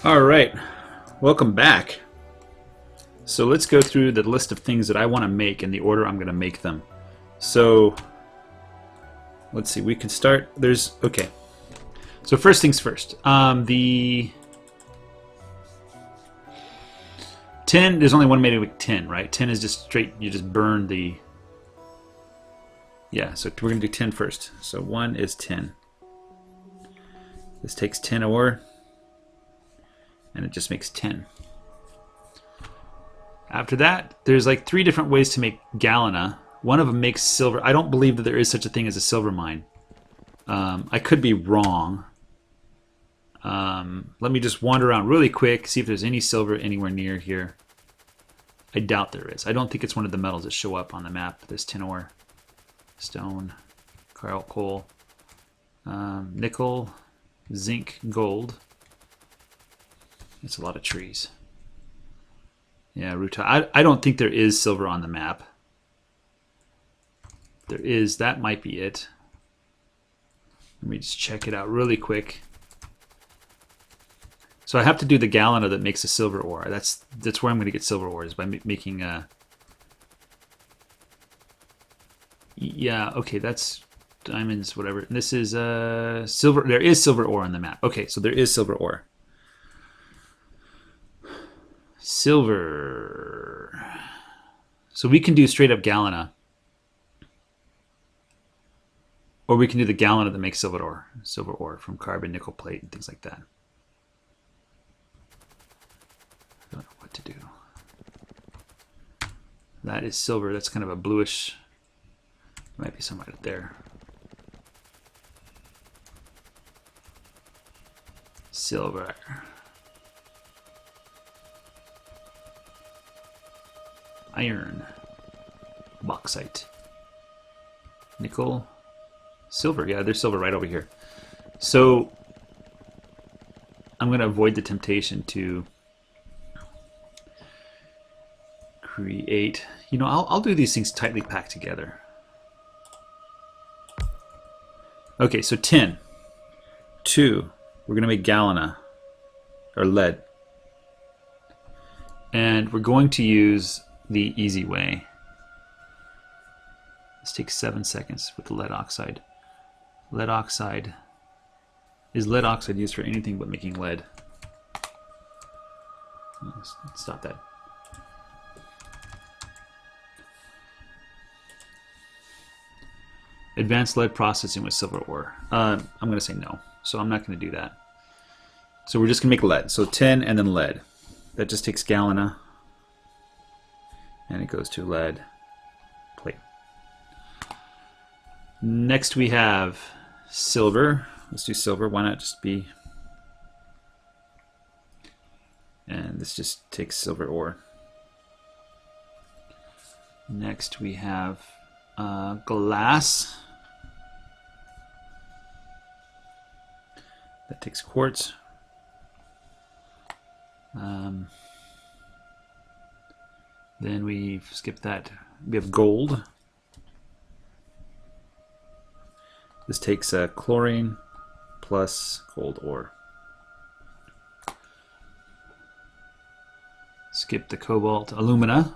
All right, welcome back. So let's go through the list of things that I want to make in the order I'm going to make them. So let's see, we can start. Okay. So first things first. The tin, there's only one made with tin, right? Tin is just straight, you just burn the... Yeah, so we're going to do tin first. So one is tin. This takes tin ore, and it just makes tin. After that, there's like 3 different ways to make galena. One of them makes silver. I don't believe that there is such a thing as a silver mine. I could be wrong. Let me just wander around really quick, see if there's any silver anywhere near here. I doubt there is. I don't think it's one of the metals that show up on the map. There's tin ore, stone, coal, nickel, zinc, gold. That's a lot of trees. Yeah, rutile. I don't think there is silver on the map. If there is, that might be it. Let me just check it out really quick. So I have to do the galena that makes a silver ore. That's where I'm going to get silver ore, is by making a... Yeah, okay, that's diamonds, whatever. And this is silver. There is silver ore on the map. Okay, so there is silver ore. Silver. So we can do straight up galena. Or we can do the galena that makes silver ore from carbon, nickel plate, and things like that. I don't know what to do. That is silver. That's kind of a bluish. Might be some right there. Silver. Iron. Bauxite. Nickel. Silver. Yeah, there's silver right over here. So I'm going to avoid the temptation to create... You know, I'll do these things tightly packed together. Okay, so tin. 2. We're going to make galena, or lead. And we're going to use the easy way. This takes 7 seconds with the lead oxide. Lead oxide. Is lead oxide used for anything but making lead? Let's stop that. Advanced lead processing with silver ore. I'm going to say no, so I'm not going to do that. So we're just going to make lead. So tin and then lead. That just takes galena, and it goes to lead plate. Next we have silver. Let's do silver. Why not just be... And this just takes silver ore. Next we have glass. That takes quartz. Then we skip that. We have gold. This takes chlorine plus gold ore. Skip the cobalt. Alumina.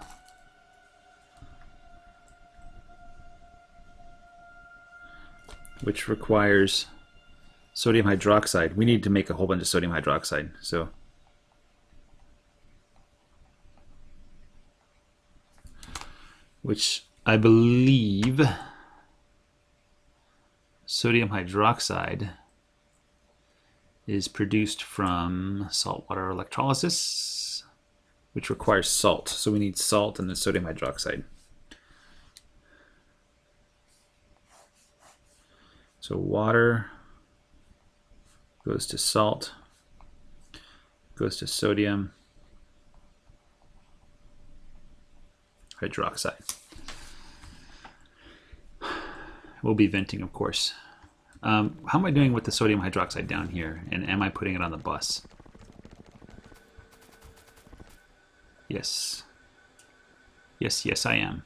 Which requires sodium hydroxide. We need to make a whole bunch of sodium hydroxide. So which I believe sodium hydroxide is produced from saltwater electrolysis, which requires salt. So we need salt and then sodium hydroxide. So water goes to salt, goes to sodium hydroxide. We'll be venting, of course. How am I doing with the sodium hydroxide down here? And am I putting it on the bus? Yes. Yes, I am.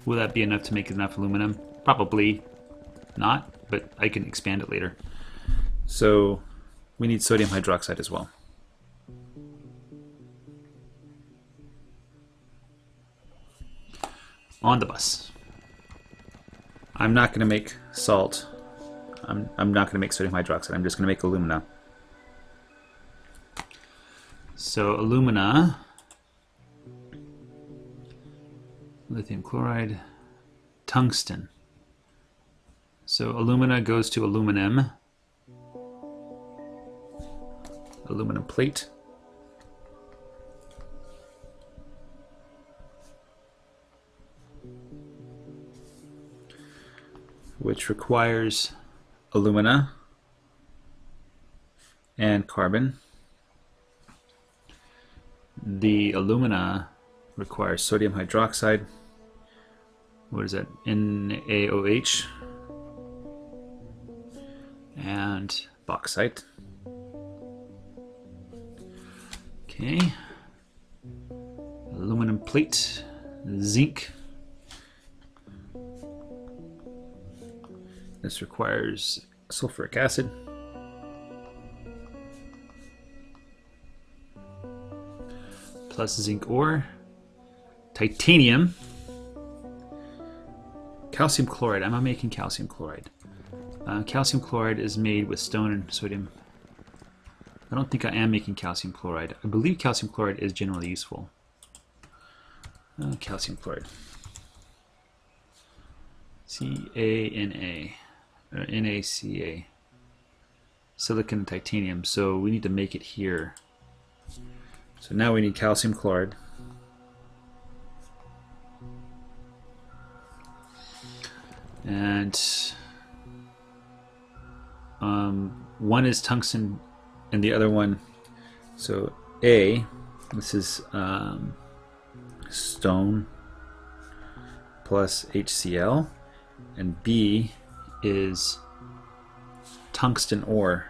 Will that be enough to make enough aluminum? Probably not, but I can expand it later. So we need sodium hydroxide as well. On the bus. I'm not going to make salt. I'm not going to make sodium hydroxide. I'm just going to make alumina. So alumina, lithium chloride, tungsten. So alumina goes to aluminum. Aluminum plate. Which requires alumina and carbon. The alumina requires sodium hydroxide. What is that? NaOH. And bauxite. Okay. Aluminum plate, zinc. This requires sulfuric acid. Plus zinc ore. Titanium. Calcium chloride. I'm not making calcium chloride. Calcium chloride is made with stone and sodium. I don't think I am making calcium chloride. I believe calcium chloride is generally useful. Calcium chloride. C-A-N-A. Or N-A-C-A. Silicon and titanium. So we need to make it here. So now we need calcium chloride. And one is tungsten and the other one, so A, this is stone plus HCl, and B is tungsten ore.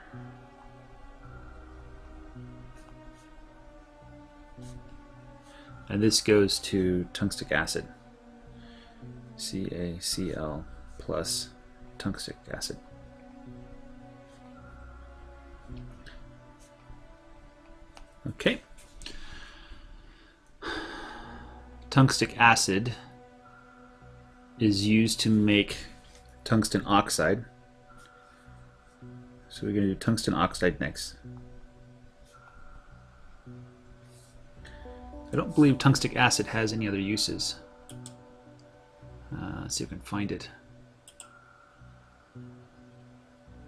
And this goes to tungstic acid, CaCl plus tungstic acid. Okay. Tungstic acid is used to make tungsten oxide. So we're going to do tungsten oxide next. I don't believe tungstic acid has any other uses. Let's see if I can find it.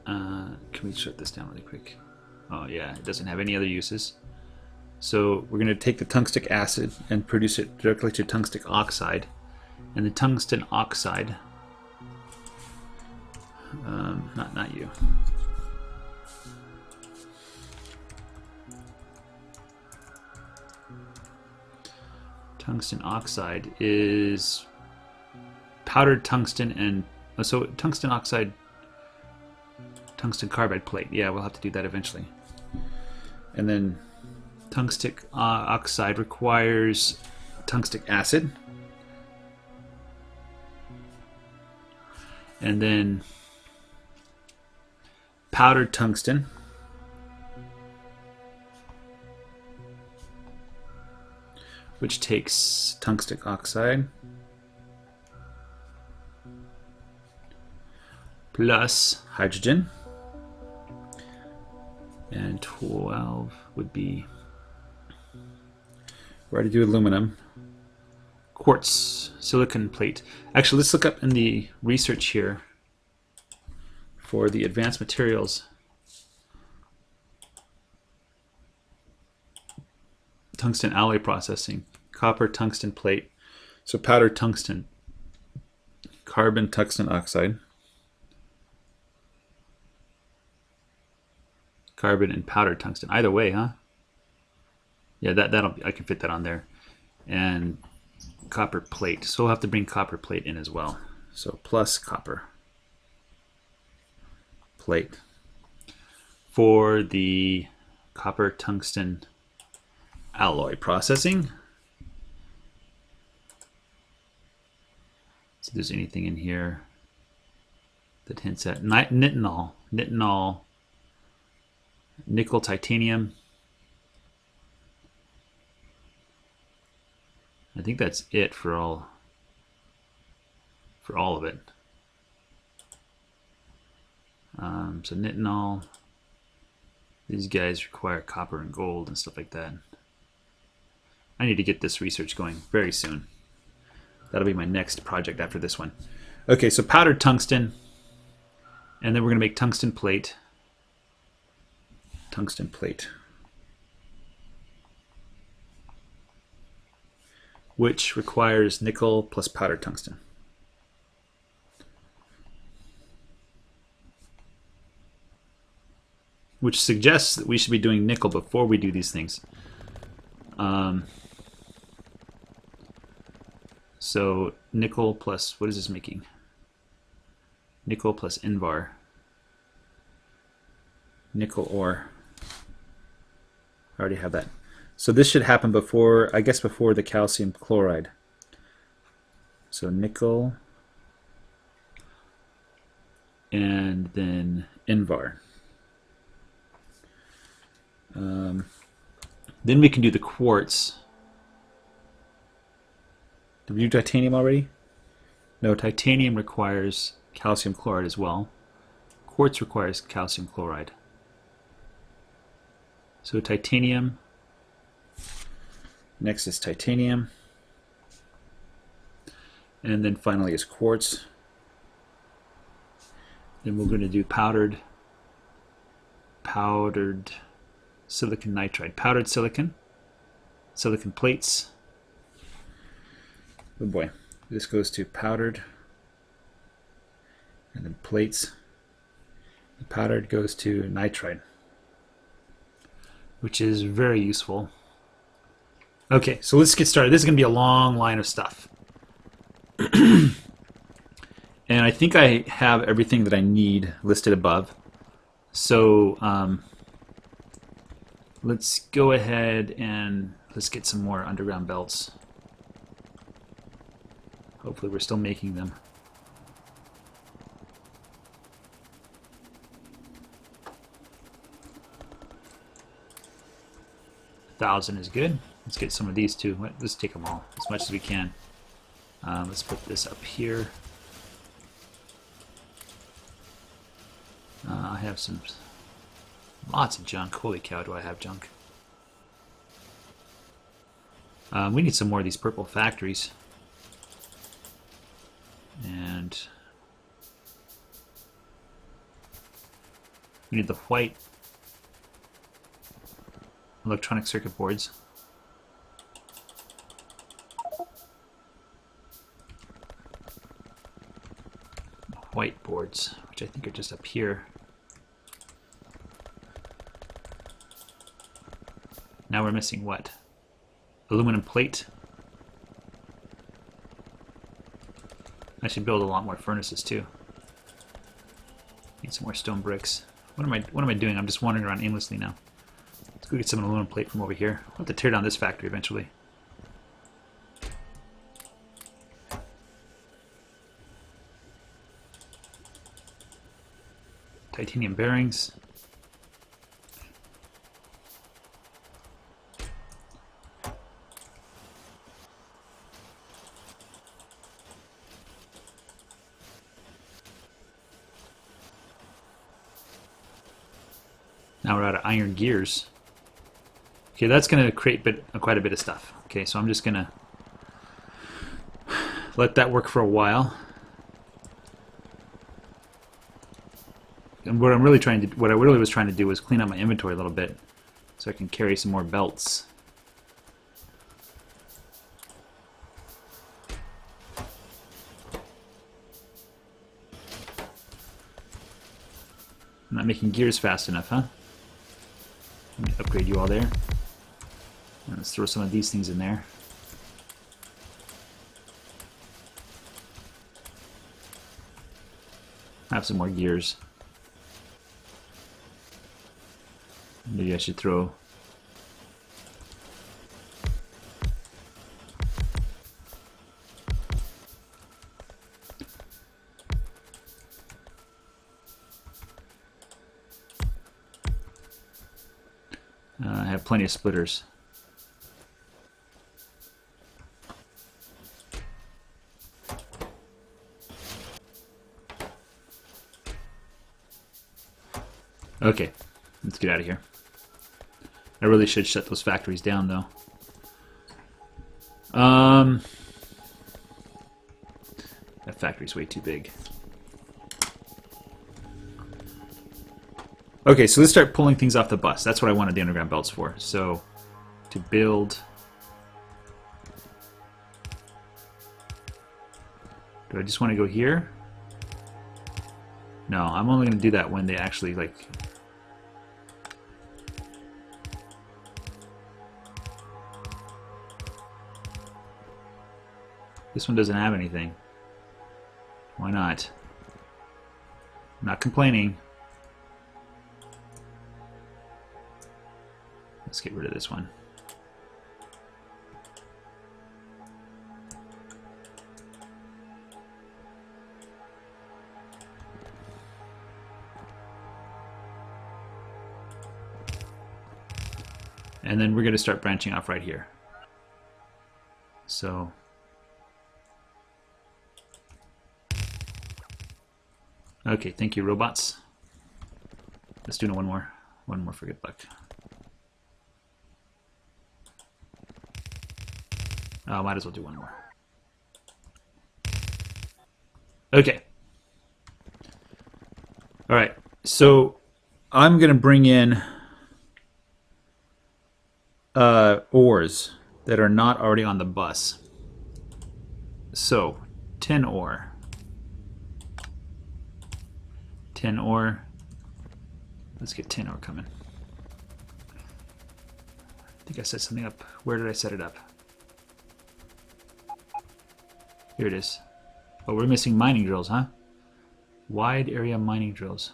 Can we shut this down really quick? Oh yeah, it doesn't have any other uses. So we're going to take the tungstic acid and produce it directly to tungstic oxide. And the tungsten oxide, not you. Tungsten oxide is powdered tungsten and so tungsten oxide, tungsten carbide plate. Yeah, we'll have to do that eventually. And then tungstic oxide requires tungstic acid. And then powdered tungsten. Which takes tungstic oxide plus hydrogen. And 12 would be, we're going to do aluminum. Quartz, silicon plate. Actually, let's look up in the research here for the advanced materials. Tungsten alloy processing, copper tungsten plate. So powdered tungsten, carbon tungsten oxide, carbon and powdered tungsten. Either way, huh? Yeah, that'll I can fit that on there. And copper plate. So we'll have to bring copper plate in as well. So plus copper plate for the copper tungsten alloy processing. See if there's anything in here that hints at nitinol. Nitinol nickel, titanium. I think that's it for all of it. So nitinol. These guys require copper and gold and stuff like that. I need to get this research going very soon. That'll be my next project after this one. Okay, so powdered tungsten. And then we're going to make tungsten plate. Tungsten plate. Which requires nickel plus powdered tungsten. Which suggests that we should be doing nickel before we do these things. So nickel plus, what is this making? Nickel plus Invar. Nickel ore. I already have that. So this should happen before, I guess before the calcium chloride. So nickel and then Invar. Then we can do the quartz. Did we do titanium already? No, titanium requires calcium chloride as well. Quartz requires calcium chloride. So titanium. Next is titanium. And then finally is quartz. Then we're going to do powdered silicon nitride. Powdered silicon plates. Oh boy. This goes to powdered and then plates. The powdered goes to nitride, which is very useful. Okay, so let's get started. This is going to be a long line of stuff. And I think I have everything that I need listed above. So let's go ahead and let's get some more underground belts. Hopefully we're still making them. $1,000 is good. Let's get some of these too. Let's take them all as much as we can. Let's put this up here. I have lots of junk. Holy cow, do I have junk. We need some more of these purple factories. And we need the white electronic circuit boards. White boards, which I think are just up here. Now we're missing what? Aluminum plate. I should build a lot more furnaces too. Need some more stone bricks. What am I doing? I'm just wandering around aimlessly now. Let's go get some aluminum plate from over here. I'll have to tear down this factory eventually. Titanium bearings. Now we're out of iron gears. Okay, that's going to create quite a bit of stuff. Okay, so I'm just going to let that work for a while. And what I really was trying to do was clean up my inventory a little bit so I can carry some more belts. I'm not making gears fast enough, huh? Let me upgrade you all there. And let's throw some of these things in there. Have some more gears. Maybe I should throw I have plenty of splitters. Okay, let's get out of here. I really should shut those factories down, though. That factory's way too big. Okay, so let's start pulling things off the bus. That's what I wanted the underground belts for. So, to build... Do I just want to go here? No, I'm only going to do that when they actually, like... This one doesn't have anything. Why not? I'm not complaining. Let's get rid of this one. And then we're going to start branching off right here. So... Okay, thank you, robots. Let's do one more. One more for good luck. Oh, might as well do one more. Okay. All right, so I'm going to bring in ores that are not already on the bus. So, tin ore. Tin ore. Let's get tin ore coming. I think I set something up. Where did I set it up? Here it is. Oh, we're missing mining drills, huh? Wide area mining drills.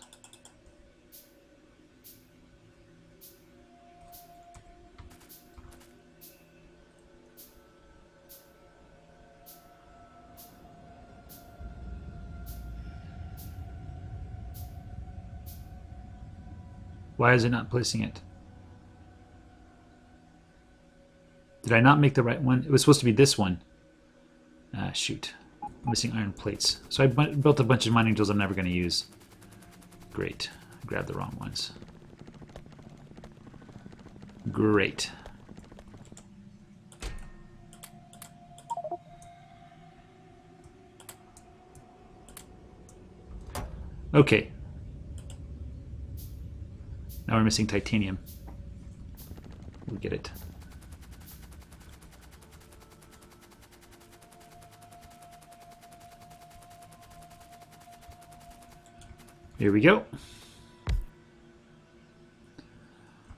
Why is it not placing it? Did I not make the right one? It was supposed to be this one. Ah, shoot. I'm missing iron plates. So I built a bunch of mining drills I'm never going to use. Great. I grabbed the wrong ones. Great. Okay. Now we're missing titanium. We'll get it. Here we go.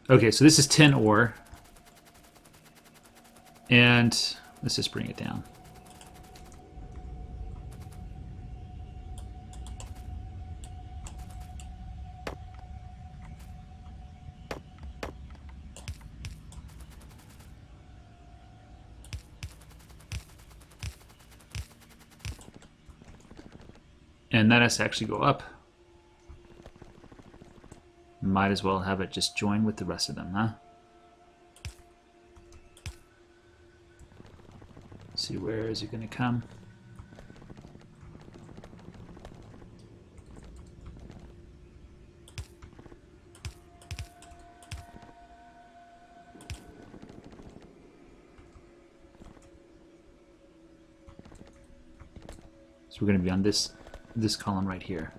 Okay, so this is tin ore. And let's just bring it down. And that has to actually go up. Might as well have it just join with the rest of them, huh? Let's see, where is it going to come? So we're going to be on this column right here.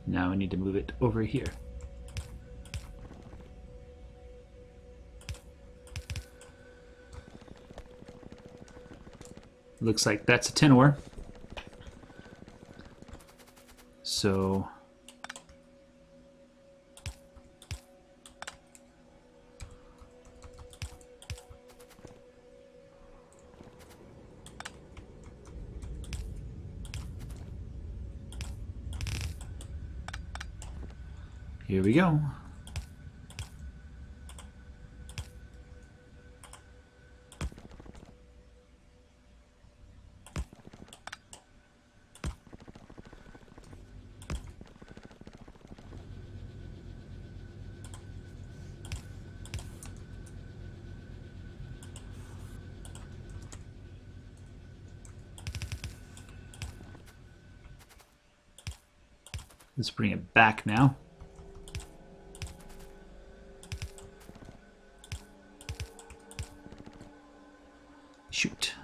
Now we need to move it over here. Looks like that's a tin ore. So here we go. Let's bring it back now. Shoot.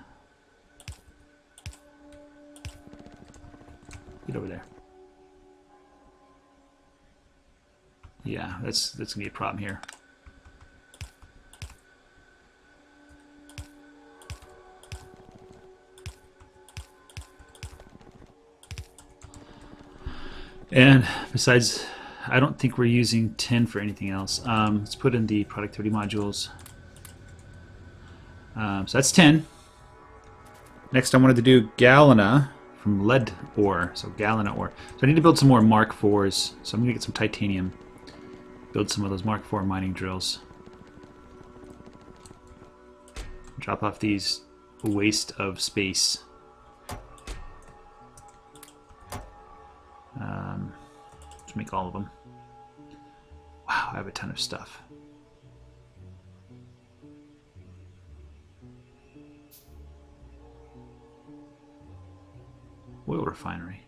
Get over there. Yeah, that's gonna be a problem here. And besides, I don't think we're using tin for anything else. Let's put in the productivity modules. So that's tin. Next, I wanted to do galena from lead ore. So galena ore. So I need to build some more Mark IVs. So I'm going to get some titanium. Build some of those Mark IV mining drills. Drop off these waste of space. Let's make all of them. Wow, I have a ton of stuff. Oil refinery.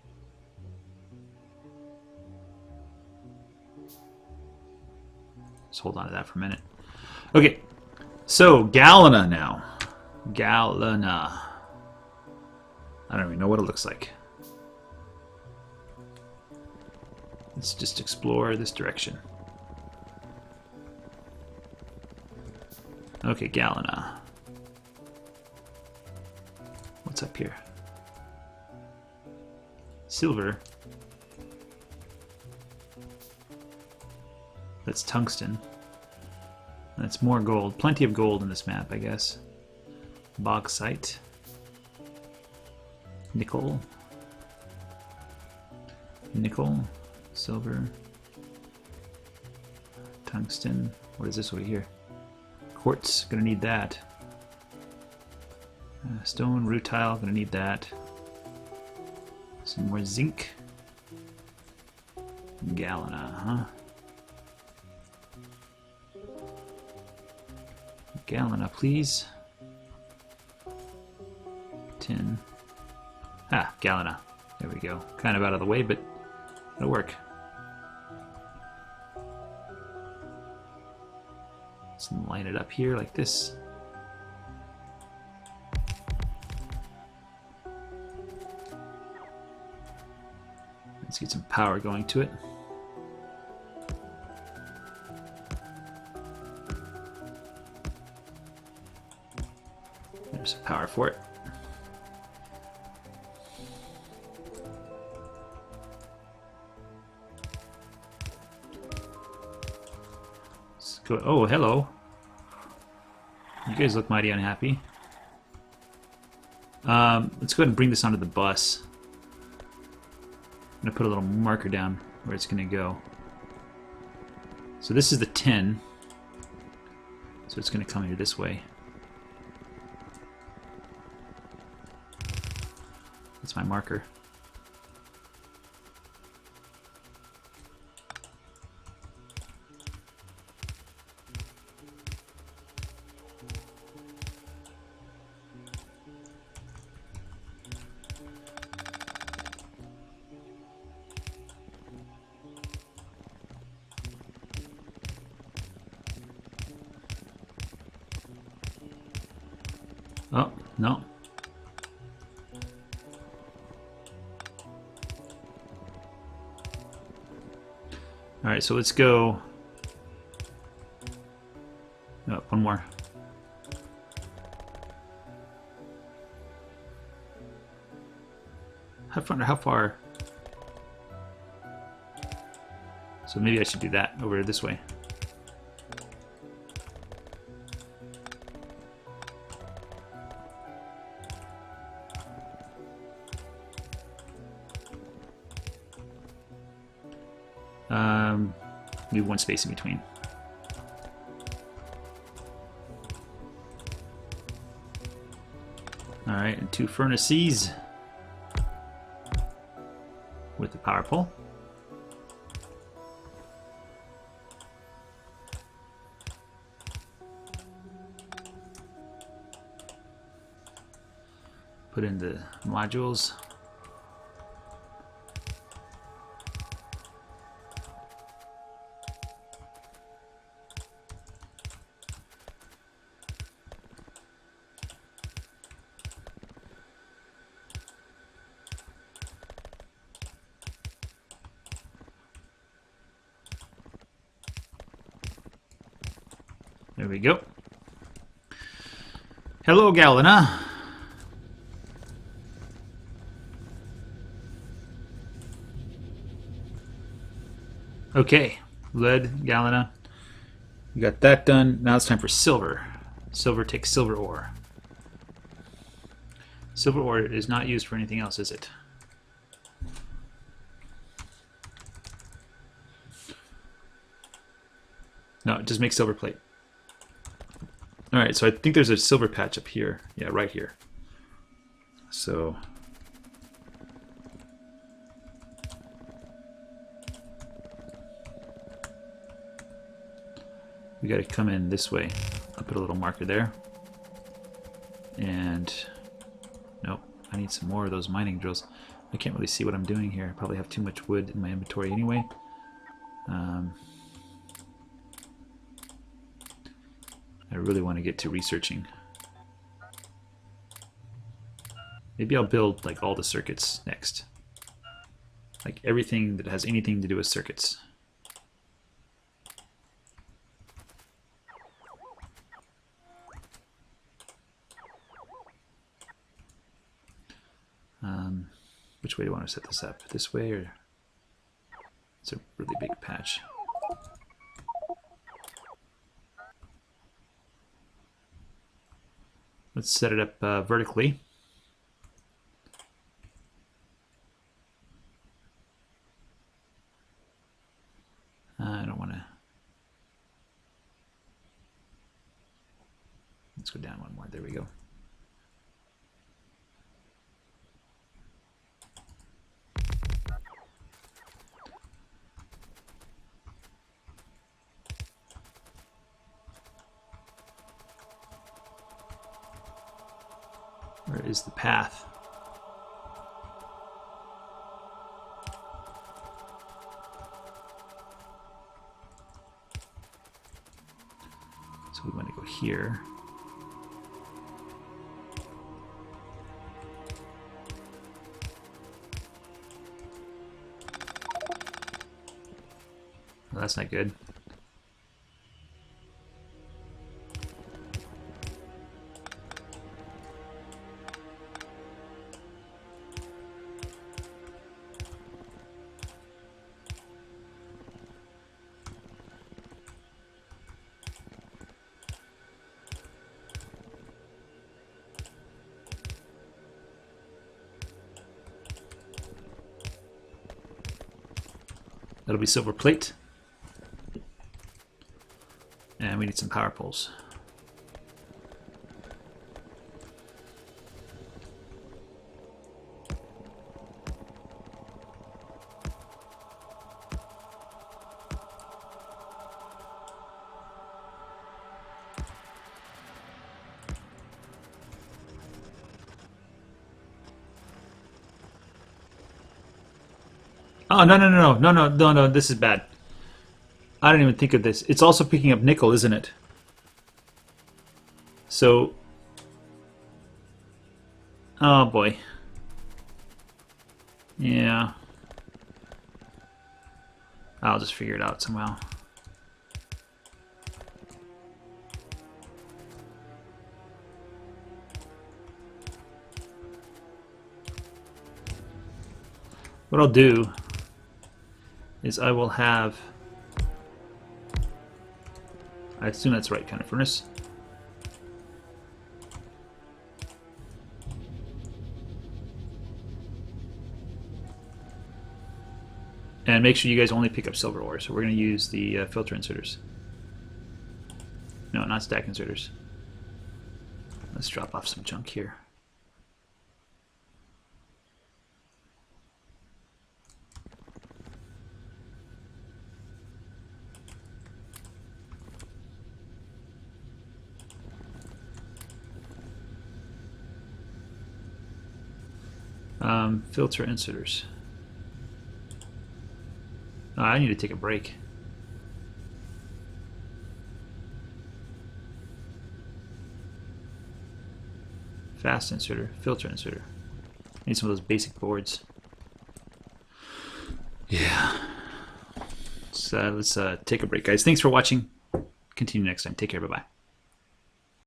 Let's hold on to that for a minute. Okay, so galena now. Galena. I don't even know what it looks like. Let's just explore this direction. Okay, galena. What's up here? Silver. That's tungsten. That's more gold. Plenty of gold in this map, I guess. Bauxite. Nickel. Nickel. Silver. Tungsten. What is this over here? Quartz. Gonna need that. Stone, rutile. Gonna need that. Some more zinc. Galena, huh? Galena, please. Tin. Ah, galena. There we go. Kind of out of the way, but it'll work. Let's line it up here like this. Let's get some power going to it. There's some power for it. Let's go. Oh, hello. You guys look mighty unhappy. Let's go ahead and bring this onto the bus. I'm going to put a little marker down where it's going to go. So this is the 10. So it's going to come here this way. That's my marker. Oh, no. Alright, so let's go. Oh, one more. How far? So maybe I should do that over this way. Leave one space in between. Alright, and 2 furnaces with the power pole. Put in the modules. There we go. Hello, Galena. Okay, lead, Galena. We got that done. Now it's time for silver. Silver takes silver ore. Silver ore is not used for anything else, is it? No, it just makes silver plate. Alright, so I think there's a silver patch up here. Yeah, right here. So we got to come in this way. I'll put a little marker there. And nope, I need some more of those mining drills. I can't really see what I'm doing here. I probably have too much wood in my inventory anyway. I really want to get to researching. Maybe I'll build like all the circuits next. Like everything that has anything to do with circuits. Which way do I want to set this up? This way, or it's a really big patch. Let's set it up vertically. I don't want to. Let's go down one more. There we go. Where is the path? So we want to go here. Well, that's not good. That'll be silver plate. And we need some power poles. Oh, no, this is bad. I didn't even think of this. It's also picking up nickel, isn't it? So, oh boy. Yeah. I'll just figure it out somehow. What I'll do is I will have, I assume that's the right kind of furnace. And make sure you guys only pick up silver ore. So we're going to use the filter inserters. No, not stack inserters. Let's drop off some junk here. Filter inserters. Oh, I need to take a break. Fast inserter, filter inserter. Need some of those basic boards. Yeah. So let's take a break, guys. Thanks for watching. continue next time. Take care. Bye-bye.